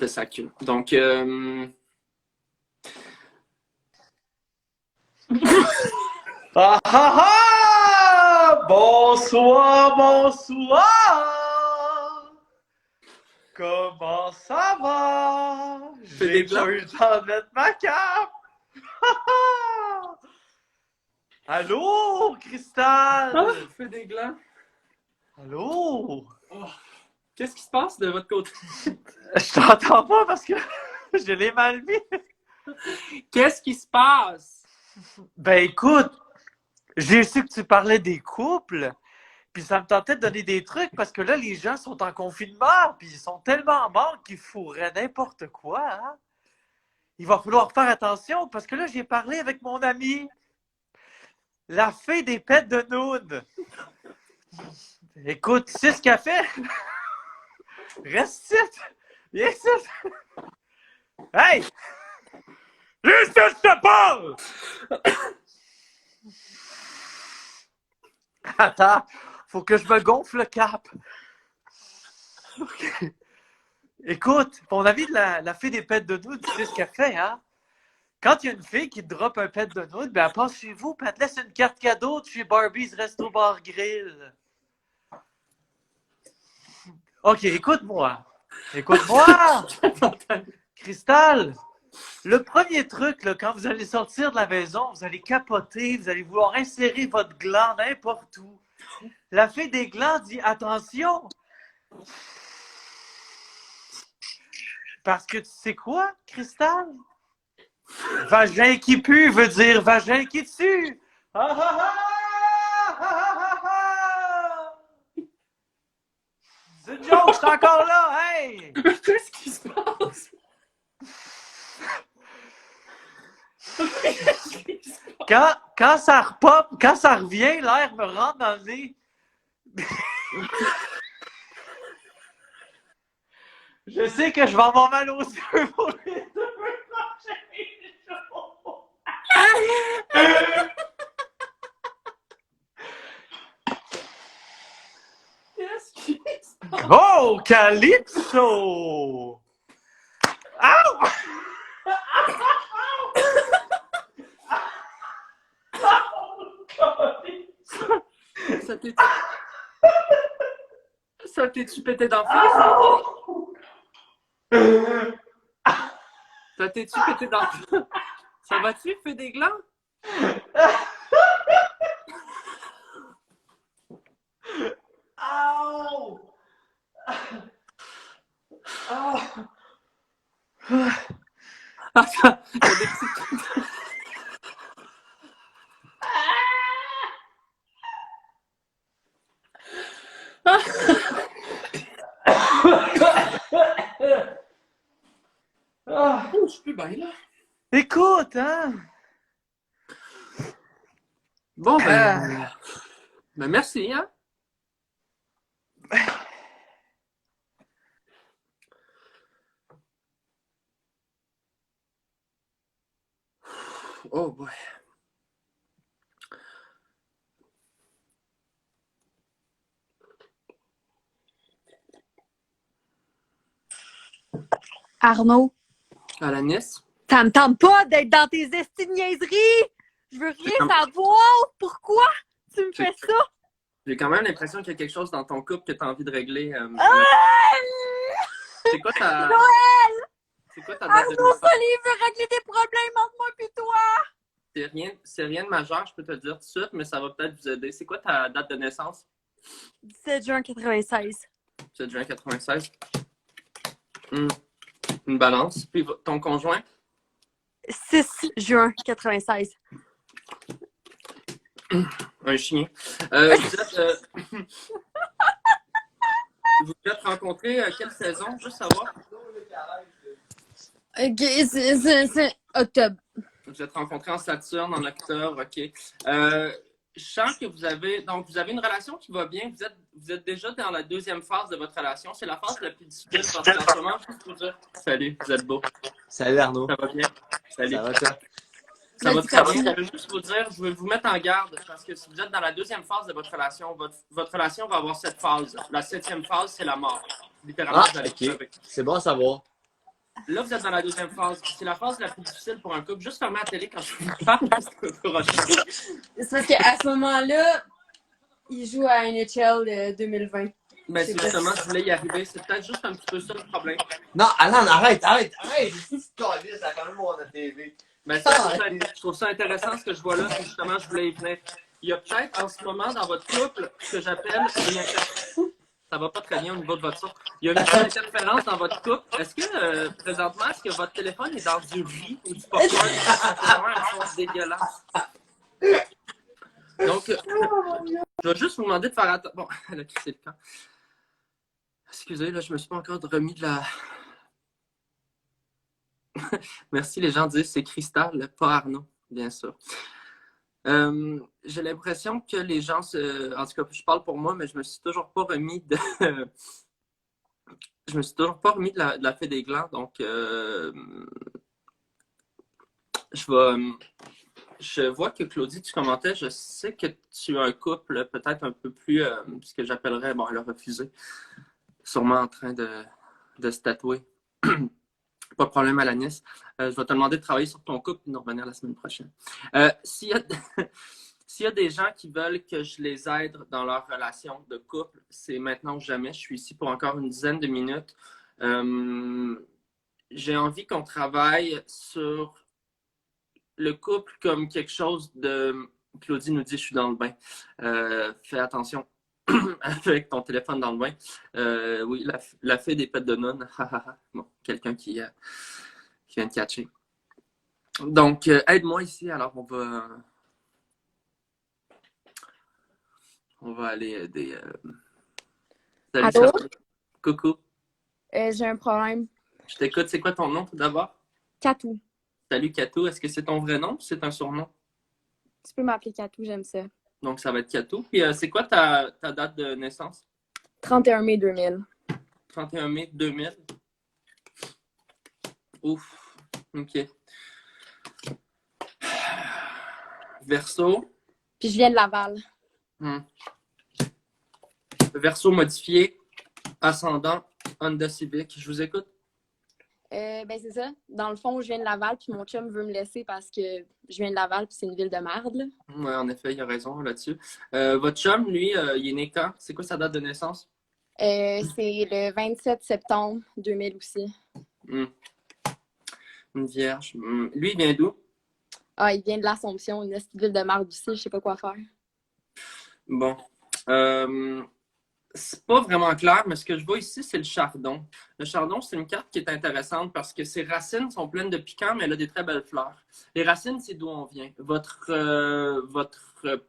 sacré. Donc, Ah ah ah! Bonsoir, bonsoir! Comment ça va? J'ai pas eu le temps de mettre ma cape! Allô, Cristal? Ah, fais des glands. Allô? Oh. Qu'est-ce qui se passe de votre côté? Je t'entends pas parce que je l'ai mal mis. Qu'est-ce qui se passe? Ben écoute, j'ai su que tu parlais des couples, puis ça me tentait de donner des trucs parce que là, les gens sont en confinement, puis ils sont tellement en manque qu'ils fourraient n'importe quoi. Hein? Il va falloir faire attention parce que là, j'ai parlé avec mon amie, la fée des pets de Noun. Écoute, tu sais ce qu'elle fait? Reste ici! Viens ici! Hey! Viens ici, je te parle! Attends, faut que je me gonfle le cap. Okay. Écoute, mon ami de la fée des pets de Noun, tu sais ce qu'elle fait, hein? Quand il y a une fille qui te drop un pet de Noun, ben elle passe chez vous, puis elle te laisse une carte cadeau de chez Barbie's Resto Bar Grill. Ok, écoute-moi. Écoute-moi! Cristal, le premier truc, là, quand vous allez sortir de la maison, vous allez capoter, vous allez vouloir insérer votre gland n'importe où. La fée des glands dit attention! Parce que tu sais quoi, Cristal? Vagin qui pue veut dire vagin qui tue! Ah, ah, ah, ah, ah, ah. C'est une joke, c'est encore là, hey! Qu'est-ce qui se passe? Quand ça repop, quand ça revient, l'air me rentre dans le nez. Je sais que je vais avoir mal aux yeux pour les 2 prochains jours. Qu'est-ce qui se passe? Oh, Calypso! Ow! Ça t'est... Ça t'es-tu pété dans le face? Ça t'es-tu pété dans le face? Ça va-tu, feu des glands? Ow! Oh. Attends, il y a des petits... Ah. Oh, je suis plus bien, là. Écoute, hein? Bon, ben merci, hein? Oh, boy. Arnaud, Alanis? ça me tente pas d'être dans tes esti de niaiseries! Je veux rien savoir! Pourquoi tu me fais ça? J'ai quand même l'impression qu'il y a quelque chose dans ton couple que tu as envie de régler. C'est quoi ta... Noël! C'est quoi ta date de Arnaud naissance? Soli veut régler tes problèmes entre moi et toi! C'est rien de majeur, je peux te le dire tout de suite, mais ça va peut-être vous aider. C'est quoi ta date de naissance? 17 juin 96. 7 juin 96. Une balance. Puis ton conjoint? 6 juin 96. Un chien. Vous vous êtes rencontrés quelle saison? Juste savoir. Ok, c'est octobre. Vous vous êtes rencontrés en Saturne, en octobre, ok. Je sens que vous avez une relation qui va bien. Vous êtes déjà dans la deuxième phase de votre relation. C'est la phase la plus difficile parce qu'en ce moment, je peux vous dire, salut, vous êtes beau. Salut Arnaud. Ça va bien? Salut. Ça va toi? Ça va très bien. Je veux juste vous dire, je veux vous mettre en garde parce que si vous êtes dans la deuxième phase de votre relation, votre relation va avoir cette phase. La 7e phase, c'est la mort. Littéralement, vous allez crever. C'est bon à savoir. Là, vous êtes dans la deuxième phase. C'est la phase la plus difficile pour un couple. Juste fermer la télé quand je vous parle. C'est parce qu'à ce moment-là, il joue à NHL 2020. Ben, c'est justement, je voulais y arriver. C'est peut-être juste un petit peu ça le problème. Non, Alan, arrête. Je suis calé, ça a quand même mon TV. Ben, ça, je trouve ça intéressant ce que je vois là. Justement, je voulais y venir. Il y a peut-être en ce moment dans votre couple ce que j'appelle une interférence. Ça va pas très bien au niveau de votre son. Il y a une interférence dans votre couple. Est-ce que, présentement, est-ce que votre téléphone est dans du riz ou du popcorn? C'est vraiment un son dégueulasse. Donc, je vais juste vous demander de faire attention. Bon, elle a crissé le camp. Excusez, là, je me suis pas encore remis de la... Merci, les gens disent c'est Cristal, pas Arnaud, bien sûr. J'ai l'impression que les gens en tout cas, je parle pour moi, mais je me suis toujours pas remis de... je me suis toujours pas remis de la fée des glands, donc je vois que Claudie, tu commentais, je sais que tu as un couple peut-être un peu plus, ce que j'appellerais, bon, elle a refusé, sûrement en train de se tatouer. Pas de problème, Alanis. Je vais te demander de travailler sur ton couple et nous revenir la semaine prochaine. S'il y a des gens qui veulent que je les aide dans leur relation de couple, c'est maintenant ou jamais. Je suis ici pour encore une dizaine de minutes. J'ai envie qu'on travaille sur le couple comme quelque chose de... Claudie nous dit « je suis dans le bain ». Fais attention avec ton téléphone dans le bain. Oui, la fée des pets de nonne. Bon, quelqu'un qui vient de catcher. Donc, aide-moi ici. Alors, on va aller aider. Salut, Allô? Charlotte. Coucou. J'ai un problème. Je t'écoute. C'est quoi ton nom tout d'abord? Katou. Salut, Katou. Est-ce que c'est ton vrai nom ou c'est un surnom? Tu peux m'appeler Katou, j'aime ça. Donc, ça va être Katou. Puis, c'est quoi ta date de naissance? 31 mai 2000. 31 mai 2000. Ouf. OK. Verseau. Puis je viens de Laval. Verseau modifié. Ascendant. Honda Civic. Je vous écoute. Ben c'est ça. Dans le fond, je viens de Laval, puis mon chum veut me laisser parce que je viens de Laval, puis c'est une ville de merde, là. Ouais, en effet, il a raison là-dessus. Votre chum, lui, il est né quand? C'est quoi sa date de naissance? C'est le 27 septembre 2000 aussi. Hmm. Une vierge. Lui, il vient d'où? Ah, il vient de l'Assomption, une petite ville de merde aussi, je sais pas quoi faire. Bon. C'est pas vraiment clair, mais ce que je vois ici, c'est le chardon. Le chardon, c'est une carte qui est intéressante parce que ses racines sont pleines de piquants, mais elle a des très belles fleurs. Les racines, c'est d'où on vient. Votre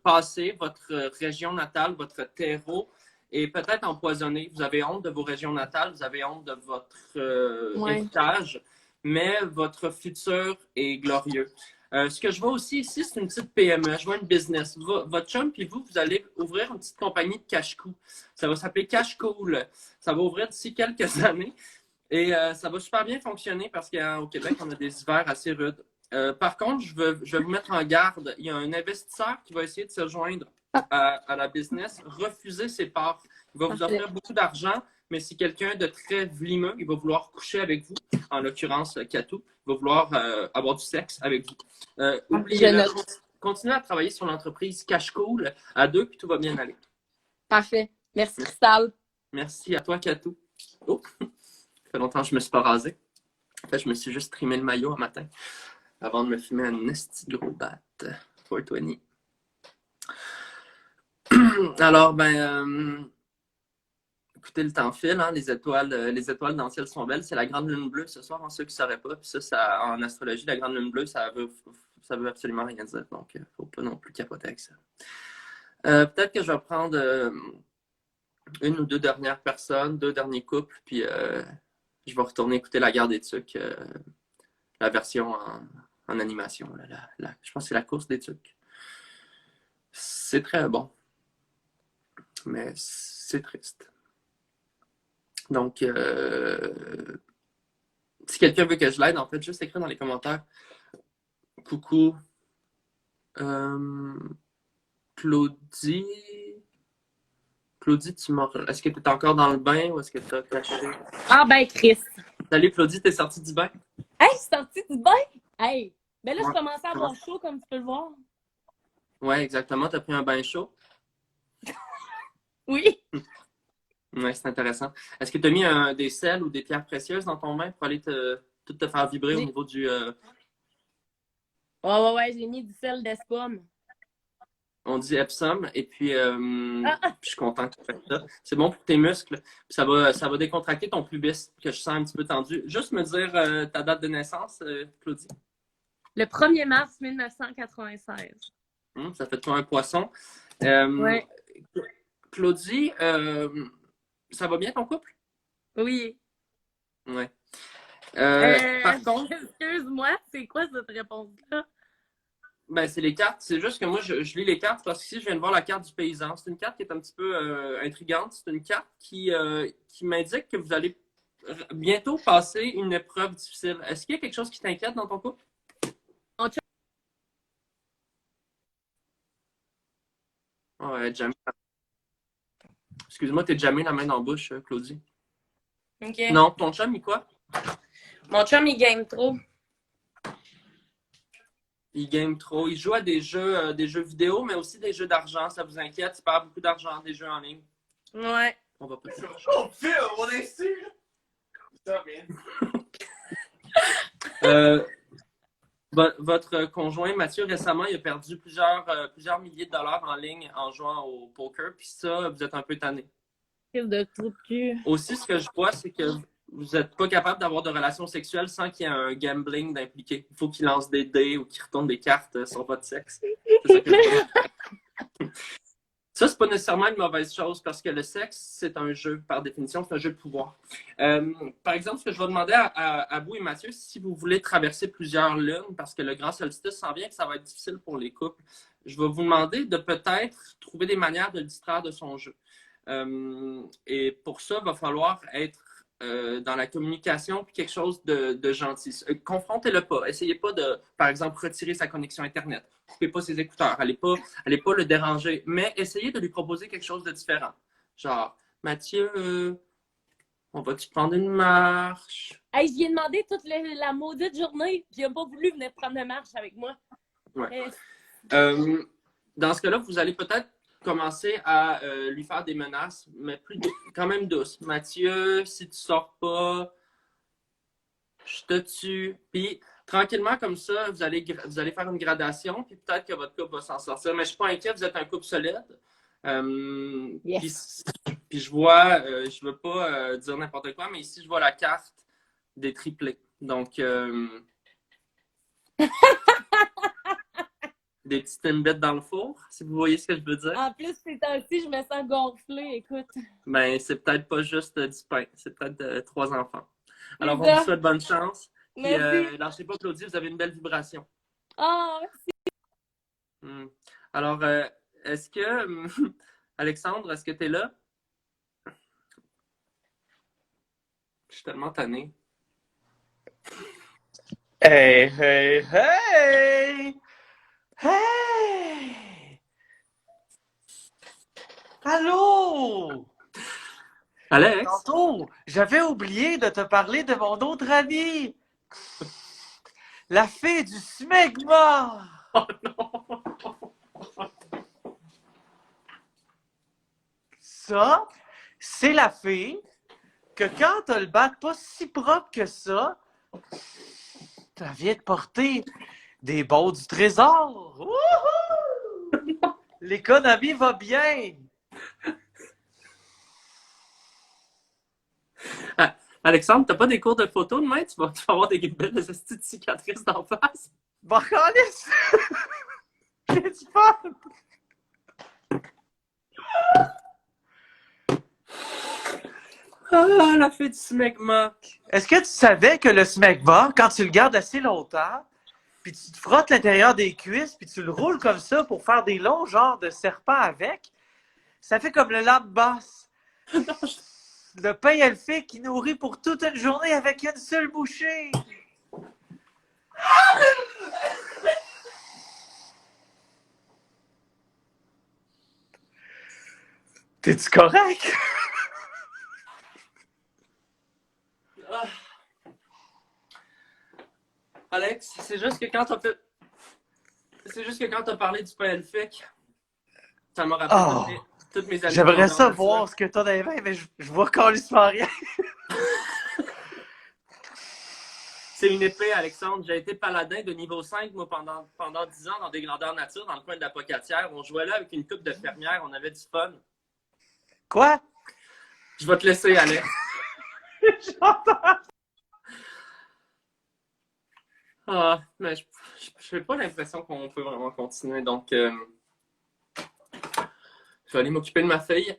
passé, votre région natale, votre terreau est peut-être empoisonné. Vous avez honte de vos régions natales, vous avez honte de votre héritage, mais votre futur est glorieux. Ce que je vois aussi ici, c'est une petite PME. Je vois une business. Votre chum puis vous allez ouvrir une petite compagnie de cash-cou. Ça va s'appeler Cash Cool. Ça va ouvrir d'ici quelques années. Et ça va super bien fonctionner parce qu'au Québec, on a des hivers assez rudes. Par contre, je vais vous mettre en garde. Il y a un investisseur qui va essayer de se joindre à la business, refuser ses parts. Il va vous offrir beaucoup d'argent, mais c'est quelqu'un de très vlimeux. Il va vouloir coucher avec vous, en l'occurrence Katou. Il va vouloir avoir du sexe avec vous. Oubliez-le. Continuez à travailler sur l'entreprise Cash Cool à deux, puis tout va bien aller. Parfait. Merci, Cristal. Merci à toi, Katou. Oh, ça fait longtemps que je me suis pas rasé. En fait, je me suis juste trimé le maillot un matin avant de me fumer un esti de gros bat. 420. Alors, écoutez, le temps file, hein, les étoiles dans le ciel sont belles. C'est la grande lune bleue ce soir, en ceux qui ne sauraient pas. Puis ça, en astrologie, la grande lune bleue, ça veut absolument rien dire. Donc, il ne faut pas non plus capoter avec ça. Peut-être que je vais prendre une ou deux dernières personnes, deux derniers couples, puis je vais retourner écouter La Guerre des Tucs, la version en animation. Je pense que c'est la course des Tucs. C'est très bon, mais c'est triste. Donc, si quelqu'un veut que je l'aide, en fait, juste écrire dans les commentaires. Coucou. Claudie, est-ce que tu es encore dans le bain ou est-ce que tu as caché? Ah ben, Chris. Salut Claudie, t'es sortie du bain? Hey, je suis sortie du bain? Hey, ben là, je Ouais. commençais à avoir chaud, comme tu peux le voir. Ouais, exactement. Tu as pris un bain chaud? Oui. Ouais, c'est intéressant. Est-ce que tu as mis des sels ou des pierres précieuses dans ton bain pour aller tout te faire vibrer au niveau du... Ouais, j'ai mis du sel d'espomme. On dit Epsom, et puis je suis content que tu fasses ça. C'est bon pour tes muscles. Puis ça va décontracter ton pubis, que je sens un petit peu tendu. Juste me dire ta date de naissance, Claudie. Le 1er mars 1996. Ça fait de toi un poisson. Ouais. Claudie, ça va bien ton couple? Oui. Ouais. Par contre, Excuse-moi, c'est quoi cette réponse-là? c'est les cartes. C'est juste que moi, je lis les cartes parce qu'ici, je viens de voir la carte du paysan. C'est une carte qui est un petit peu intrigante. C'est une carte qui m'indique que vous allez bientôt passer une épreuve difficile. Est-ce qu'il y a quelque chose qui t'inquiète dans ton couple? Ouais, jamais. Excuse-moi, t'es jamais la main dans la bouche, Claudie. OK. Non, ton chum, il quoi? Mon chum, il game trop. Il game trop. Il joue à des jeux vidéo, mais aussi des jeux d'argent. Ça vous inquiète? Il perd beaucoup d'argent, des jeux en ligne. Ouais. On va pas. Oh, Phil, on est sûr! Ça, man. Votre conjoint, Mathieu, récemment, il a perdu plusieurs milliers de dollars en ligne en jouant au poker. Puis ça, vous êtes un peu tanné. Quel de trou de cul. Aussi, ce que je vois, c'est que vous n'êtes pas capable d'avoir de relations sexuelles sans qu'il y ait un gambling d'impliqué. Il faut qu'il lance des dés ou qu'il retourne des cartes sur votre sexe. C'est ça que je vois. Ça, c'est pas nécessairement une mauvaise chose parce que le sexe, c'est un jeu. Par définition, c'est un jeu de pouvoir. Par exemple, ce que je vais demander à vous et Mathieu, si vous voulez traverser plusieurs lunes, parce que le grand solstice s'en vient et que ça va être difficile pour les couples, je vais vous demander de peut-être trouver des manières de le distraire de son jeu. Et pour ça, il va falloir être dans la communication puis quelque chose de gentil. Confrontez-le pas. Essayez pas de, par exemple, retirer sa connexion Internet. Coupez pas ses écouteurs. Allez pas le déranger. Mais essayez de lui proposer quelque chose de différent. Genre, Mathieu, On va-tu prendre une marche? Hey, j'y ai demandé toute la maudite journée, puis il n'a pas voulu venir prendre une marche avec moi. Ouais. Eh, Dans ce cas-là, vous allez peut-être commencer à lui faire des menaces, mais quand même douces. Mathieu, si tu sors pas, je te tue. Puis tranquillement comme ça, vous allez faire une gradation, puis peut-être que votre couple va s'en sortir. Mais je suis pas inquiet, vous êtes un couple solide. Yes. Puis je vois, je veux pas dire n'importe quoi, mais ici je vois la carte des triplés. Donc des petites timbits dans le four, si vous voyez ce que je veux dire. En plus, ces temps-ci, je me sens gonflée, écoute. Ben, c'est peut-être pas juste du pain, c'est peut-être 3 enfants. Alors, on ça. vous souhaite bonne chance. Puis, Merci. lâchez pas, Claudie, vous avez une belle vibration. Ah, merci. Alors, est-ce que, Alexandre, est-ce que tu es là? Je suis tellement tanné. Hey, hey, hey! Hey! Allô? Alex? Tantôt, j'avais oublié de te parler de mon autre amie. La fée du smegma. Oh non! Ça, c'est la fée que quand t'as le bac pas si propre que ça, ça vient de porter des bons du trésor. Wouhou! L'économie va bien. Alexandre, t'as pas des cours de photo demain? Tu vas avoir des belles petites cicatrices d'en face? Bon, calice! J'ai du fun! Ah, la fée du smegma! Est-ce que tu savais que le smegma, quand tu le gardes assez longtemps, puis tu te frottes l'intérieur des cuisses, puis tu le roules comme ça pour faire des longs genres de serpents avec, ça fait comme le lambe basse. Le pain elfique qui nourrit pour toute une journée avec une seule bouchée. T'es-tu correct? Alex, c'est juste que quand t'as parlé du pain elfique, ça m'a rappelé toutes mes années. J'aimerais ça voir ce que t'as dans les mains, mais je vois calissement rien. C'est une épée, Alexandre. J'ai été paladin de niveau 5, moi, pendant 10 ans dans des grandeurs nature, dans le coin de la Pocatière. On jouait là avec une coupe de fermières, on avait du fun. Quoi? Je vais te laisser, Alex. J'entends. Ah, mais je n'ai pas l'impression qu'on peut vraiment continuer, donc je vais aller m'occuper de ma fille.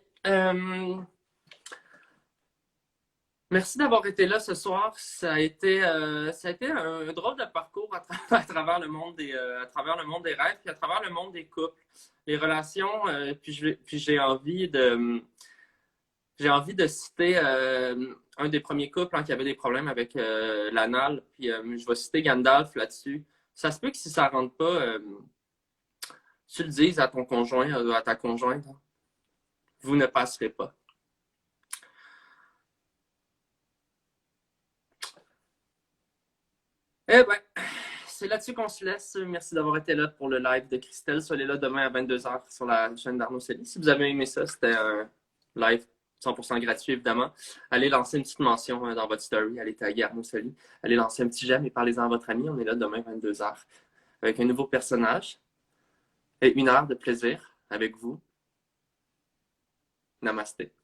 Merci d'avoir été là ce soir. Ça a été un drôle de parcours à travers le monde des rêves, puis à travers le monde des couples, les relations. Puis j'ai envie de citer un des premiers couples qui avait des problèmes avec l'anal. Puis je vais citer Gandalf là-dessus. Ça se peut que si ça ne rentre pas, tu le dises à ton conjoint, à ta conjointe, vous ne passerez pas. Eh bien, c'est là-dessus qu'on se laisse. Merci d'avoir été là pour le live de Christelle. Soyez là demain à 22h sur la chaîne d'Arnaud Célie. Si vous avez aimé ça, c'était un live 100% gratuit, évidemment. Allez lancer une petite mention dans votre story. Allez taguer Arnaud Célie. Allez lancer un petit j'aime et parlez-en à votre ami. On est là demain 22h avec un nouveau personnage et 1 heure de plaisir avec vous. Namasté.